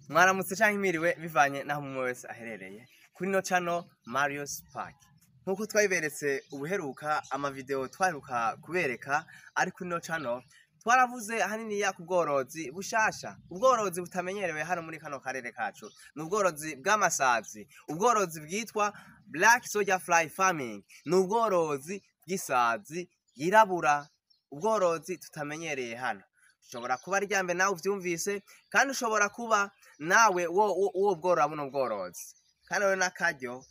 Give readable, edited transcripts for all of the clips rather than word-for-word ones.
Mwaramutse canke mwiriwe bivanye naho umwe wese aherereye kuri no channel Mario's Park. Nkuko twabiberetse ubuheruka amavideo twaheruka kubereka ari kuri no channel twaravuze hanini ya kubworozi bushasha, ubworozi butamenyerewe hano muri kano karere kacu, n'ubworozi bw'amasazi, ubworozi bwitwa Black Soldier Fly Farming, n'ubworozi bw'isazi yirabura, ubworozi tutamenyereye hano. Ushobora kuba ari ryambe nawe uvyumvise kandi ushobora kuba nawe wo bworora buno bworozi, kandi rero nakaryo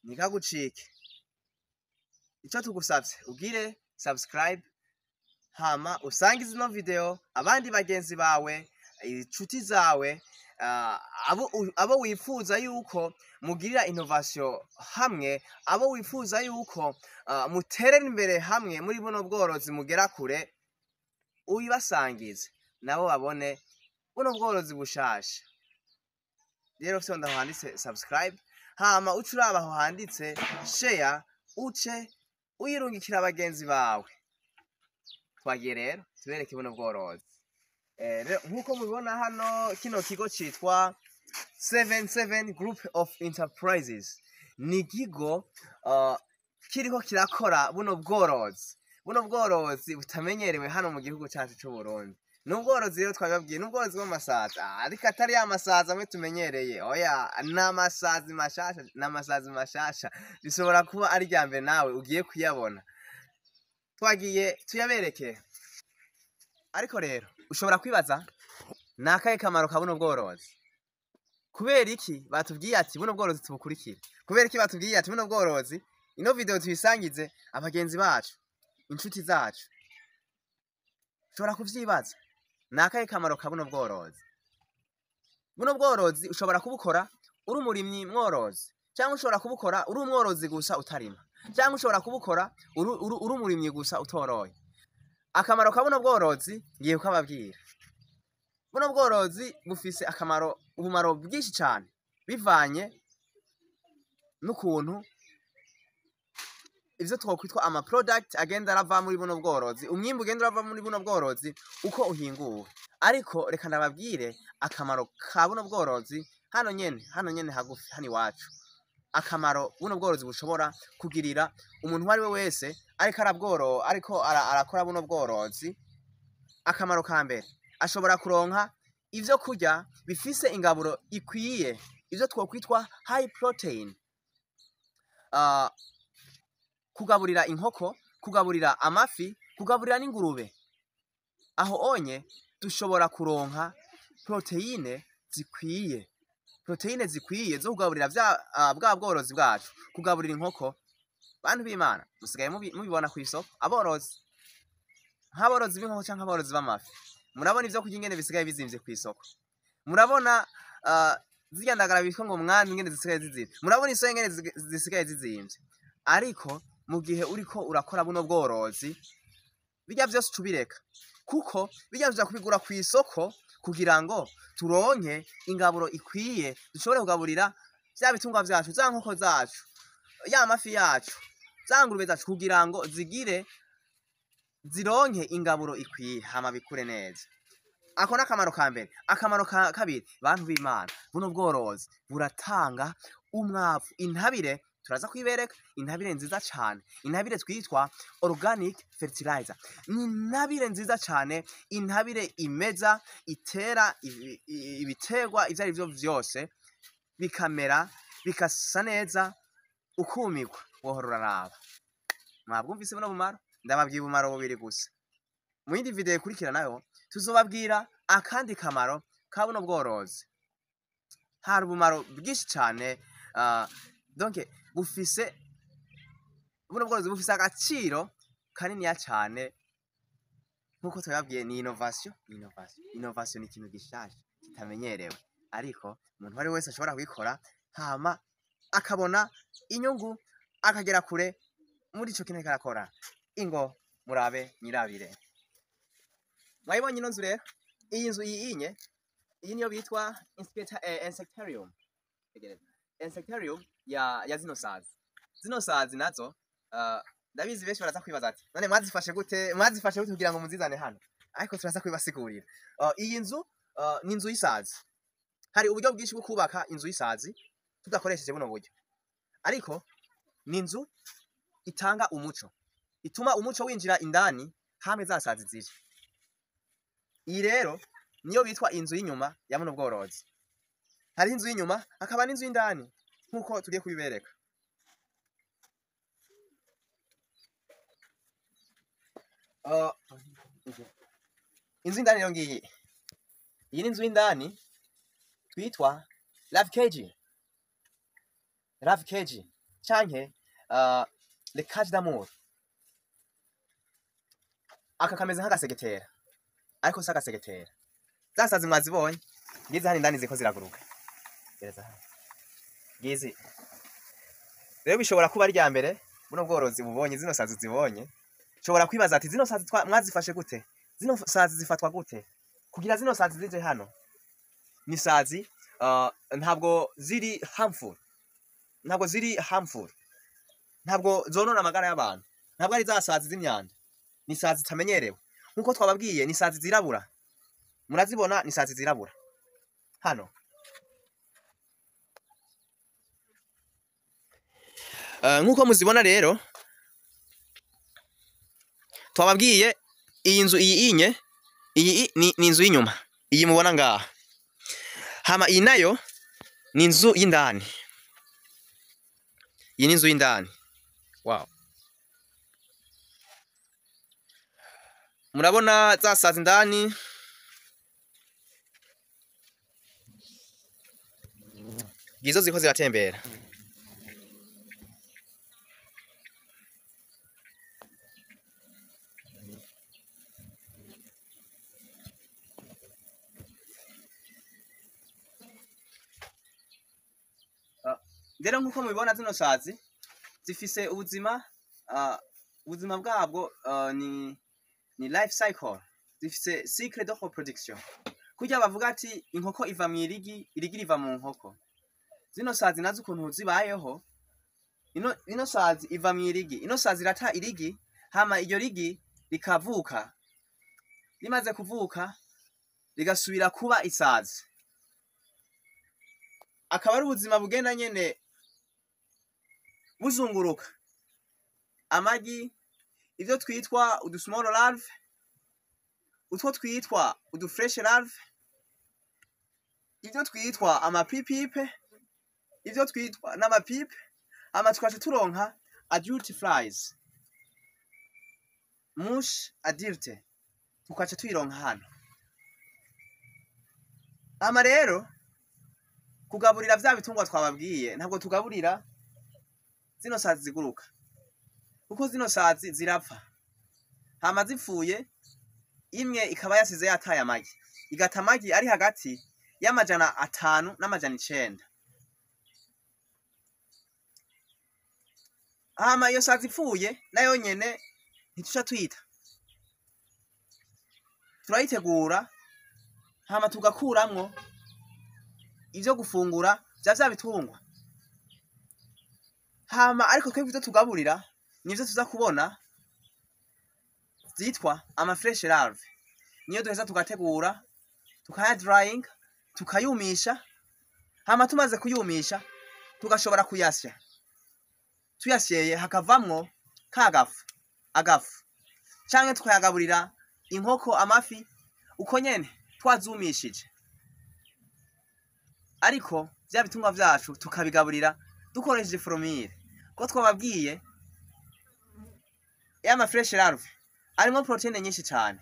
nikagucike. Ico tugusavye ugire subscribe hama usangize ino video abandi bagenzi bawe, inshuti zawe, abo wifuza yuko mugirira innovation hamwe, abo wifuza yuko muterera imbere hamwe muri buno bworozi mugera kure, uyibasangize nabo babone buno bworozi bushasha. Rero fyo ndaho handitse subscribe, hama uce uraba aho handitse share, uce uyirungikira abagenzi bawe. Twagiye rero tubereke buno bworozi. Nkuko mubibona hano kino kigo citwa 77 Group of Enterprises, ni kigo kiriko kirakora buno bworozi. Buno bworozi butamenyerewe hano mu gihugu cyacu cy'u Burundi. N'ubworozi rero twababwiye n'ubworozi bw'amasazi, ariko atari amasazi amwe tumenyereye. Oya, n'amasazi mashasha, n'amasazi mashasha bishobora kuba ari ryambe nawe ugiye kuyabona. Twagiye tuyabereke. Ariko rero ushobora kwibaza nakaye kamaro ka buno bworozi. Kubera iki batubwiye ati buno bworozi tubukurikire? Kubera iki batubwiye ati buno bworozi ino video tuyisangize abagenzi bacu, inshuti zacu? Ushobora kuvyibaza nakaye kamaro ka buno bworozi. Buno bworozi ushobora kubukora uri umurimyi mworozi, cyangwa ushobora kubukora uri umworozi gusa utarima, cyangwa ushobora kubukora uri umurimyi gusa utoroye. Akamaro ka buno bworozi ngiye kubabwira. Buno bworozi bufise akamaro, ubumaro bwinshi cyane bivanye n'ukuntu ivyo twokwitwa ama product agenda arava muri buno bworozi, umwimbu ugenda urava muri buno bworozi uko uhinguwe. Ariko reka ndababwire akamaro ka buno bworozi hano nyene hagufi hani wacu. Akamaro buno bworozi bushobora kugirira umuntu wari we wese ariko arakora buno bworozi. Akamaro ka mbere, ashobora kuronka ivyo kurya bifise ingaburo ikwiye, ivyo twokwitwa high protein. Kugaburira inkoko, kugaburira amafi, kugaburira n'ingurube. Aho onye dushobora kuronka proteine zikwiye. Proteine zikwiye zo kugaburira bwa bworozi bwacu. Kugaburira inkoko, bantu b'Imana musigaye mubibona ku isoko, aborozi nk'aborozi b'inkoko canke aborozi b'amafi, murabona ivyo kurya ingene bisigaye bizimvye ku isoko. Murabona zirya ndagara bitwa ngo mwami ingene zisigaye zizimvye. Murabona isoya ingene zisigaye zizimvye. Ariko mu gihe uriko urakora buno bworozi, bijya vyose tubireka, kuko bijya tuja kubigura ku isoko kugira ngo turonke ingaburo ikwiye, dushobore kugaburira vya bitungwa vyacu, za nkoko zacu, ya mafi yacu, za ngurube zacu, kugira ngo zironke ingaburo ikwiye hama bikure neza. Ako n'akamaro ka mbere. Akamaro ka kabiri, bantu b'Imana, buno bworozi buratanga umwavu, intabire. Turaza kwibereka intabire nziza cyane, intabire twitwa organic fertilizer. Ni intabire nziza cyane, intabire imeza, itera ibiterwa ivyo ari byo vyose bikamera, bikasa neza, ukumigwa wohora uraraba. Mwabwumvise buno bumaro? Ndababwiye ubumaro bubiri gusa. Mu yindi video ikurikira nayo tuzobabwira akandi kamaro ka buno bworozi. Hari ubumaro bwinshi cyane, donc buno bworozi bufise agaciro kaniniya cyane. Nkuko twababwiye ni innovation. Innovation ni ikintu gishasha kitamenyerewe, ariko umuntu wari wese ashobora kwikora hama akabona inyungu, akagera kure muri ico kintu karakora. Ingo murabe nyirabire. Mwayibonye ino nzu rero? Iyi nzu iyi niyo bitwa insectarium. Insectarium ya zino sazi. Zino sazi nazo ndabizi benshi baraza kwibaza ati none mwazifashe gute kugira ngo muzizane hano? Ariko turaza kwibasigurira. Iyi nzu ni inzu y'isazi. hari uburyo bwinshi bwo kubaka inzu y'isazi tudakoresheje buno buryo, ariko ni inzu itanga umuco, ituma umuco winjira indani hamwe za sazi zije. Iyi rero niyo bitwa inzu y'inyuma ya buno bworozi. Hari inzu y'inyuma hakaba n'inzu y'indani nkuko tugiye kubibereka. Inzu y'indani rero ngiyi, iyi ni inzu y'indani twitwa love cage, love cage canke le cage d'amour. Aka kameze nk'agasegetera ariko si agasegetera. Za sazi mwazibonye ngizi hano indani ziko ziraguruka, gereza hano ngizi rero bishobora kuba rya mbere buno bworozi bubonye zino sazi zibonye, ushobora kwibaza ati zino sazi mwazifashe gute, zino sazi zifatwa gute kugira zino sazi zije hano. Ni sazi ntabwo ziri harmful, ntabwo ziri harmful, ntabwo zonona amagara y'abantu, ntabwo ari za sazi z'imyanda, ni sazi zitamenyerewe. Nkuko twababwiye ni sazi zirabura, murazibona ni sazi zirabura hano. Nkuko muzibona rero twababwiye iyi nzu iyi inye, iyi ni inzu y'inyuma, iyi mubona ngaha. Hama iyi nayo ni inzu y'indani, iyi ni inzu y'indani. Wow, murabona za sazi indani, gizo ziko ziratembera. Rero nkuko mubibona zino sazi zifise ubuzima, ubuzima bwabwo ni life cycle, zifise cycle de reproduction. Kurya bavuga ati inkoko iva mu irigi, irigi riva mu nkoko. Zino sazi nazo ukuntu zibayeho, ino sazi iva mu irigi, ino sazi irata irigi, hama iryo rigi rikavuka, rimaze kuvuka rigasubira kuba isazi. Akaba ari ubuzima bugenda nyene buzunguruka. Amagi, ivyo twitwa udu small larve, utwo twitwa udu fresh larve, ivyo twitwa amapipipe, ivyo twitwa n'amapipe, ama tukaca turonka adult flies, mush adulte, tukaca tuyironka hano. Ama rero kugaburira vya bitungwa twababwiye, ntabwo tugaburira zino sazi ziguruka, kuko zino sazi zirapfa. Hama zipfuye, imwe ikaba yasize yataye amagi, igata amagi ari hagati y'amajana 5 n'amajana 9. Hama iyo sazi ipfuye nayo nyene ntituca tuyita, turayitegura hama tugakuramwo ivyo gufungura vya bitungwa. Hama ariko twebwe ivyo tugaburira nivyo tuza kubona zitwa ama fresh larve. Niyo duheza tugategura, tukaya drying, tukayumisha. Hama tumaze kuyumisha tugashobora kuyasya. Tuyasyeye hakavamwo agafu, canke tukayagaburira inkoko, amafi uko nyene twazumishije. Ariko vya bitungwa vyacu tukabigaburira dukoresheje formire, ko twababwiye ama fresh larve arimo proteine nyinshi cyane.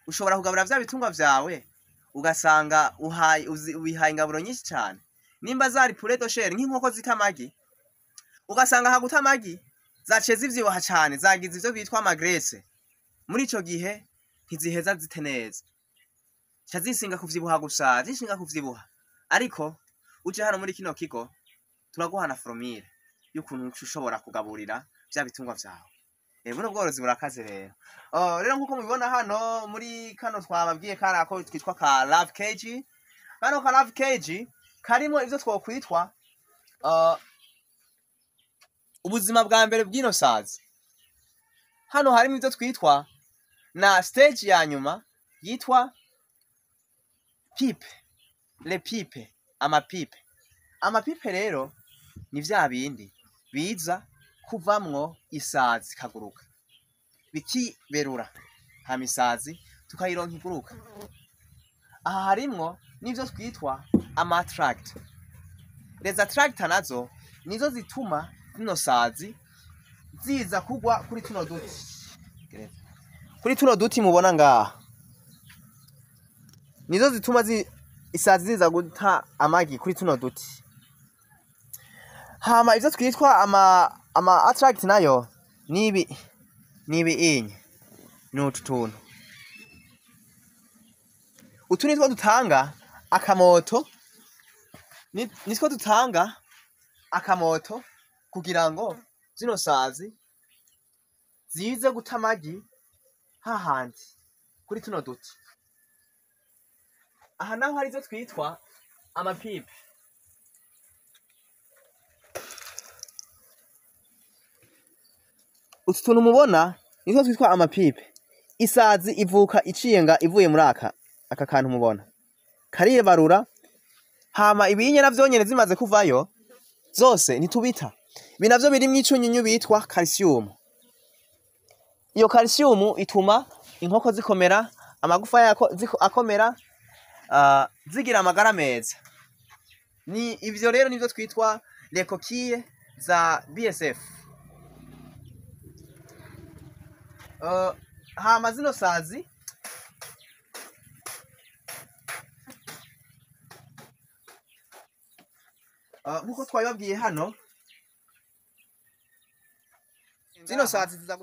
Ushobora kugabura vya bitungwa vyawe ugasanga ubihaye ingaburo nyinshi cyane. Nimba zari poulet de chair nk'inkoko zita amagi, ugasanga haguta amagi zaciye zivyibuha cyane, zagize ivyo bitwa amagrese. Muri ico gihe ntiziheza zite neza, zisinga kuvyibuha gusa, zishinga kuvyibuha. Ariko uje hano muri kino kigo turaguhana formire y'ukuntu ushobora kugaburira vya bitungwa vyawe. Buno bworozi burakaze rero. Rero nkuko mubibona hano muri kano twababwiye karako twitwa ka love cage. Kano ka love cage karimo ivyo twokwitwa ubuzima bwa mbere bw'ino sazi. Hano harimo ivyo twitwa na stage ya nyuma yitwa pipe, le pipe. amapipe. Amapipe rero ni vya bindi biza kuvamwo isazi kaguruka bikiberura hama isazi tukayironka iguruka. Aha harimwo n'ivyo twitwa amatract. Reza tractor nazo nizo zituma zino sazi ziza kugwa kuri tuno duti. Kuri tuno duti mubona ngaha nizo zituma isazi ziza guta amagi kuri tuno duti. Hama ivyo twitwa ama attract nayo nibi inye n'utu tuntu. Utu nitwo dutanga akamoto, nitwo dutanga akamoto kugira ngo zino sazi zize guta amagi hahandi kuri tuno duti. Aha naho hari ivyo twitwa amapipe. Utu tuntu mubona nitwo twitwa amapipe. Isazi ivuka iciyenga ivuye muri aka kantu mubona karibarura, hama ibinye navyo nyene zimaze kuvayo zose ntitubita. Ibi navyo biri mw'icunyunyu bitwa calcium. Iyo calcium ituma inkoko zikomera, amagufa yako akomera, zigira amagara meza. Ni ivyo rero nivyo twitwa les coquilles za BSF. Hama zino sazi nkuko twabibabwiye hano, zino sazi ziza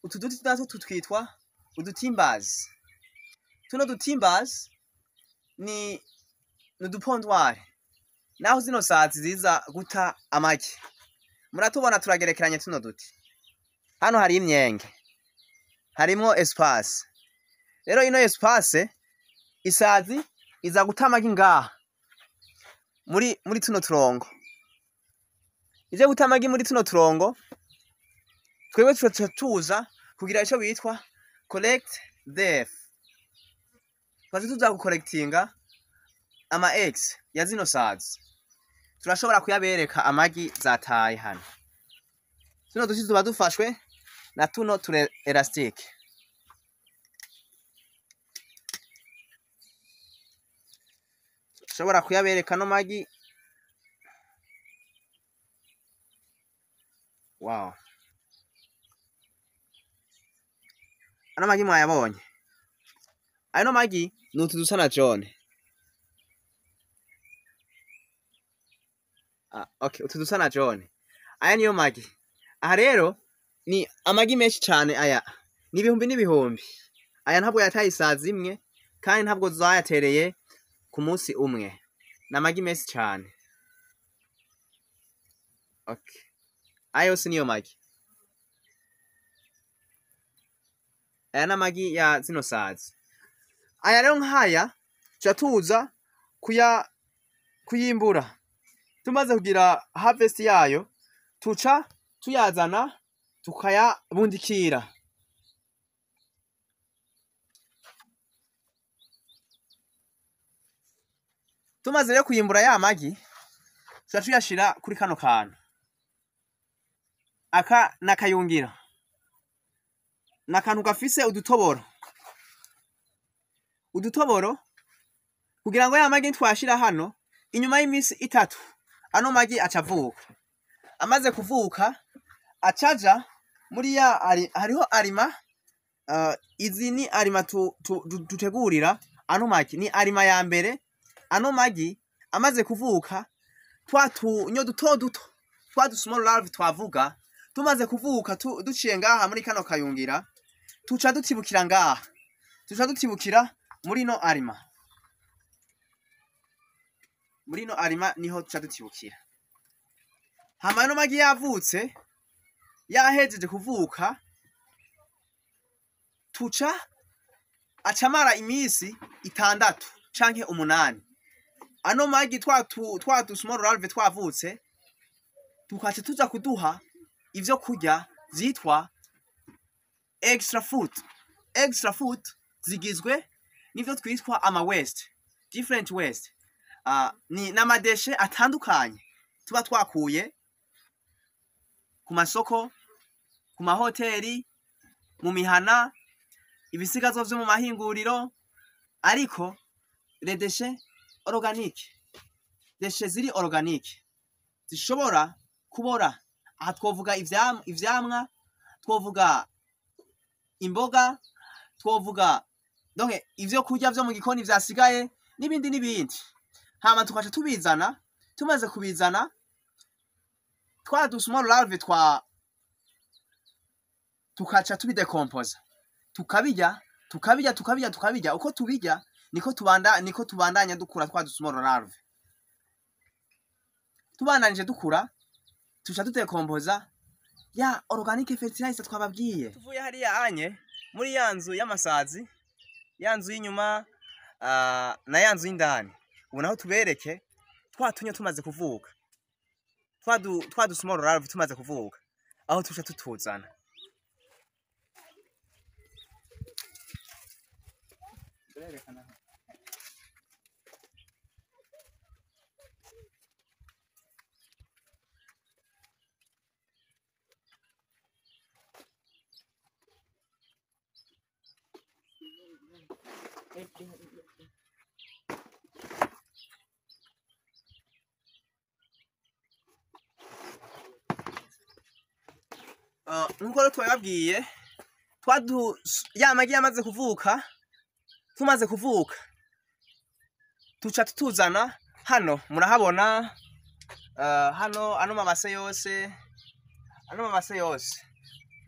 utu duti natwo tutwitwa udutimbazi. Tuno dutimbazi ni udupondwari naho zino sazi ziza guta amagi. Muratubona turagerekeranye tuno duti. Hano hari imyenge, harimwo espace. Rero ino espace isazi iza guta amagi ngaha muri tuno turongo. Ije guta amagi muri tuno turongo, twebwe tuza kugira ico bitwa collect def. Twaje tuza gucollectinga ama eggs ya zino sazi. Turashobora kuyabereka amagi zataye hano. Tuno duti tuba dufashwe na tuno ture elastic. Turashobora kuyabereka no magi. Wow. Ano magi mwayabonye? Ano magi nutu dusa na John. Okay, utu dusa na John. Aya niyo magi. Aha rero ni amagi menshi cyane aya. Ni ibihumbi n'ibihumbi. Aya ntabwo yataye isazi imwe kandi ntabwo zayatereye ku munsi umwe. Na magi menshi cyane. Okay. Aya yose niyo magi. Aya na magi ya zino sazi. Aya rero nkaya tuza kuyimbura. Tumaze kugira harvest yayo, tuca tuyazana tukayabundikira. Tumaze rero kuyimbura ya magi, tuca tuyashira kuri kano kantu. Aka nakayungira. Nakantu gafise udutoboro. Udutoboro kugira ngo ya magi twashira hano inyuma y'imisi 3 ano magi acavuka. Amaze kuvuka acaja muri ya hariho arima. Izi ni arima tutegurira ano magi. Ni arima ya mbere. Ano magi amaze kuvuka nyo duto duto small larvae twavuga tumaze kuvuka duciye ngaha muri kano kayungira, tuca dutibukira ngaha. Tuca dutibukira muri no arima. Muri no arima niho tuca dutibukira. Hama no magi yavutse yahejeje kuvuka, tuca acamara imisi 6 canke 8. Ano magi twatu small larvae twavutse tukaca tuza kuduha ivyo kurya zitwa extra food. Extra food zigizwe n'ivyo twitwa ama waste, different waste. ni n'amadeshe atandukanye tuba twakuye ku masoko, ku mahoteli, mu mihana, ibisigazwa vyo mu mahinguriro, ariko les déchets organiques, deshe ziri organique zishobora kubora. Aha twovuga ivyamwa, twovuga imboga, twovuga donc ivyo kurya vyo mu gikoni vyasigaye n'ibindi n'ibindi. Hama tukaca tubizana, tumaze kubizana twa du small larvae tukaca tubidekompoza, tukabirya. Uko tubirya niko tubandanya dukura twa du small larvae. Tubandanije dukura tuca tudekompoza ya organic fertilizer twababwiye. Tuvuye hariya anye muri ya nzu y'amasazi, ya nzu y'inyuma na ya nzu y'indani. Ubu naho tubereke twatunye tumaze kuvuka, twa du small larvae tumaze kuvuka, aho tuca tutuzana. Nkuko twababwiye ya magi yamaze kuvuka, tumaze kuvuka tuca tutuzana hano. Murahabona hano ano mabase yose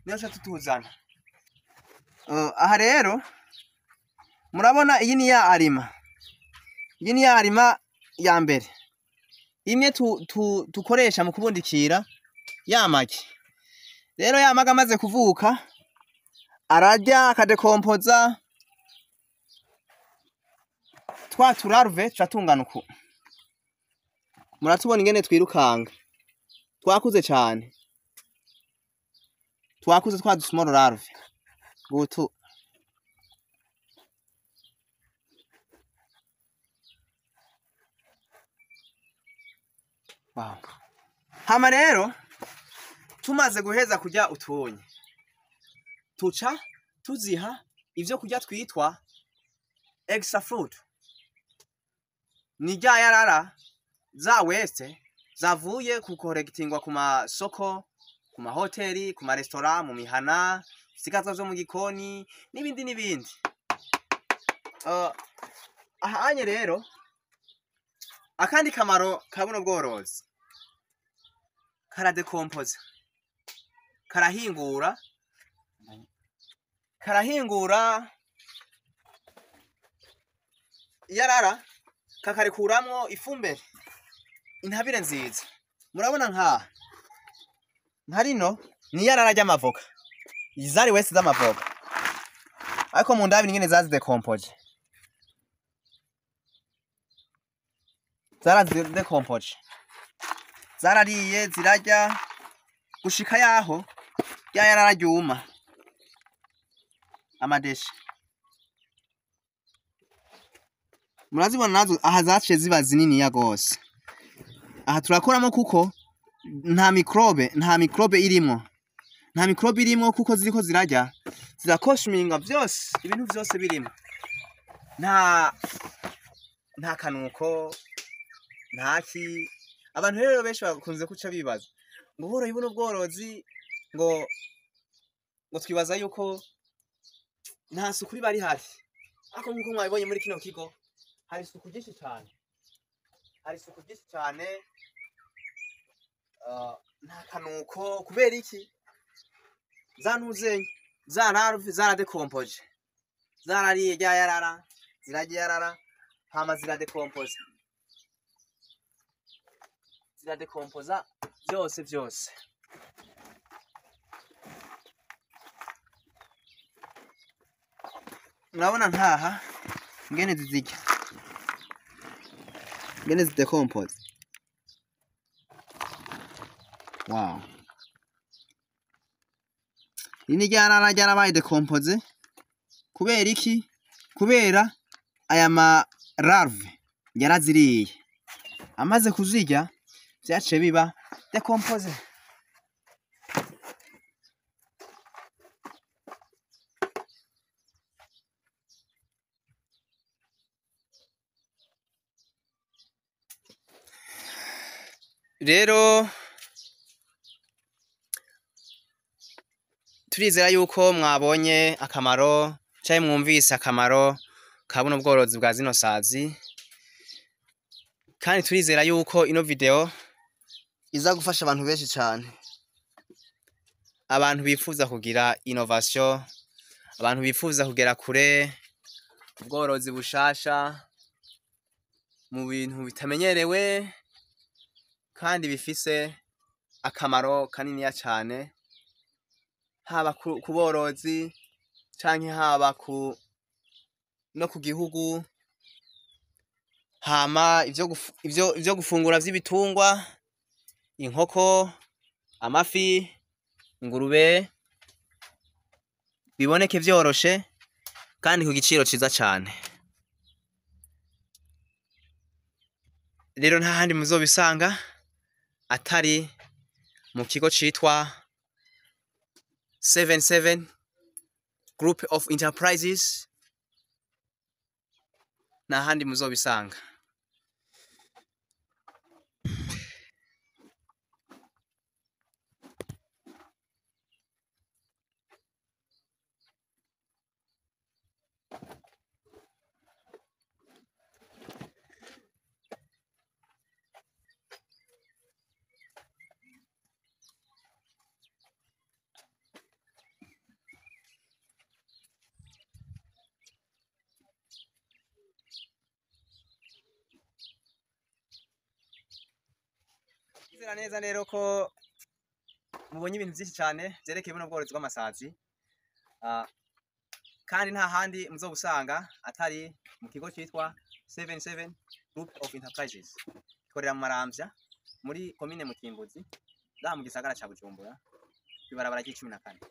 niyo tuca tutuzana. Aha rero murabona iyi ni ya arima, iyi ni ya arima ya mbere, imwe tukoresha mu kubundikira ya magi. Rero ya magi amaze kuvuka ararya akadekompoza, twa tularve turatungana uku. Muratubona ingene twirukanga, twakuze cyane, twakuze twa du small larvae gutu. Wow. Hama rero tumaze guheza kurya utunye, tuca tuziha ivyo kurya twitwa extra fruit. Ni rya yarara za weste zavuye kukorektingwa ku masoko, ku mahoteli, ku marestaurant, mu mihana, ibisigazwa vyo mu gikoni n'ibindi n'ibindi. Ahanye rero akandi kamaro ka buno bworozi, karadekompoza, karahingura yarara, kakarikuramwo ifumbire, intabire nziza. Murabona nka rino ni yarara ry'amavoka, izari wese z'amavoka, ariko mu ndabiri ingene zazidekompoje, zarariye zirarya gushika yaho ya yarara ryuma amadeshe. Murazibona nazo aha zaciye ziba zinini ya gose. Aha turakoramo kuko nta mikrobe irimo, kuko ziriko zirarya zirakoshinga vyose, ibintu vyose birimo, nta kanuko ntaki. Abantu rero benshi bakunze kuca bibaza ngo boroye buno bworozi ngo twibaza yuko nta suku riba rihari. Ariko nkuko mwabibonye muri kino kigo hari isuku ryinshi cyane, nta kanuko. Kubera iki? za larve zaradekompoje, zarariye rya yarara, zirarya yarara, hama ziradekompoza byose. Murabona nkaha ngene zizirya, ngene zidekompoza. Wow. Ini ryarara ryarabaye dekompoze. Kubera iki? Kubera aya ma larve yaraziriye. amaze kuzirya vyaciye biba decompose. Rero turizera yuko mwabonye akamaro canke mwumvise akamaro ka buno bworozi bwa zino sazi, kandi turizera yuko ino video iza gufasha abantu benshi cane, abantu bifuza kugira innovation, abantu bifuza kugera kure, ubworozi bushasha mu bintu bitamenyerewe kandi bifise akamaro kaniniya cane, haba ku borozi canke haba no ku gihugu. Hama ivyo gufungura vy'ibitungwa, inkoko, amafi, ingurube biboneke vyoroshe kandi ku giciro ciza cane. Rero nta handi muzobisanga atari mu kigo citwa 77 Group of Enterprises, nta handi muzobisanga. Nizera neza rero ko mubonye ibintu byinshi cyane vyerekeye buno bworozi bw'amasazi, kandi nta handi muzobusanga atari mu kigo citwa 77 Group of Enterprises. Ikorera mu Maramvya muri komine Mutimbuzi, ngaha mu gisagara ca Bujumbura, kwibarabara ry'icumi na 14.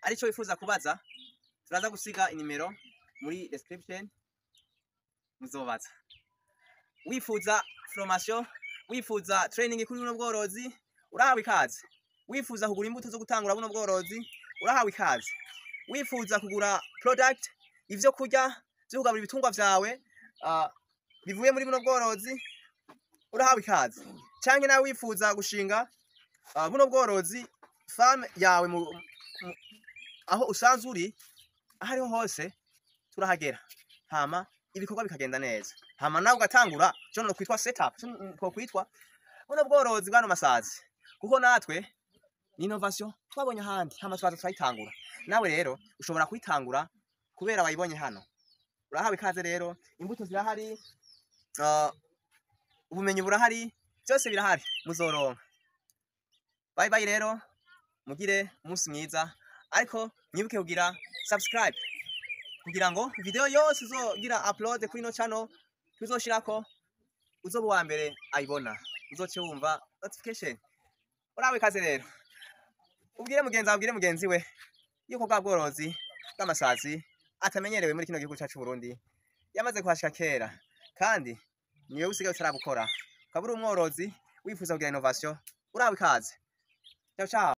Arico wifuza kubaza, turaza gusiga inimero muri description, muzobaza. Wifuza formation, wifuza training kuri buno bworozi, urahawe ikaze. Wifuza kugura imbuto zo gutangura buno bworozi, urahawe ikaze. Wifuza kugura product, ivyo kurya vyo kugaburira ibitungwa vyawe bivuye muri buno bworozi, urahawe ikaze. Canke nawe wifuza gushinga buno bworozi farm yawe aho usanzwe uri, ahariho hose turahagera, hama ibikorwa bikagenda neza. Hama nawe ugatangura cyo no kwitwa setup, ko kwitwa buno bworozi bwano masazi, kuko natwe ni innovation twabonye handi, hama twaza twayitangura. Nawe rero ushobora kwitangura kubera wayibonye hano. Urahawe ikaze rero, imbuto zirahari, ubumenyi burahari, byose birahari, muzoronka. Bye bye rero, mugire umunsi mwiza, ariko mwibuke kugira subscribe kugira ngo video yose uzogira upload kuri no channel tuzoshirako uzoba wa mbere ayibona, uzoce wumva notification. Urahawe ikaze rero, ubwire mugenzi we yuko bwa bworozi bw'amasazi atamenyerewe muri kino gihugu cyacu Burundi, yamaze kuhashika kera, kandi niwe usigaye utarabukora. Ukabura umworozi wifuza kugira innovation, urahawe ikaze. Ciao ciao.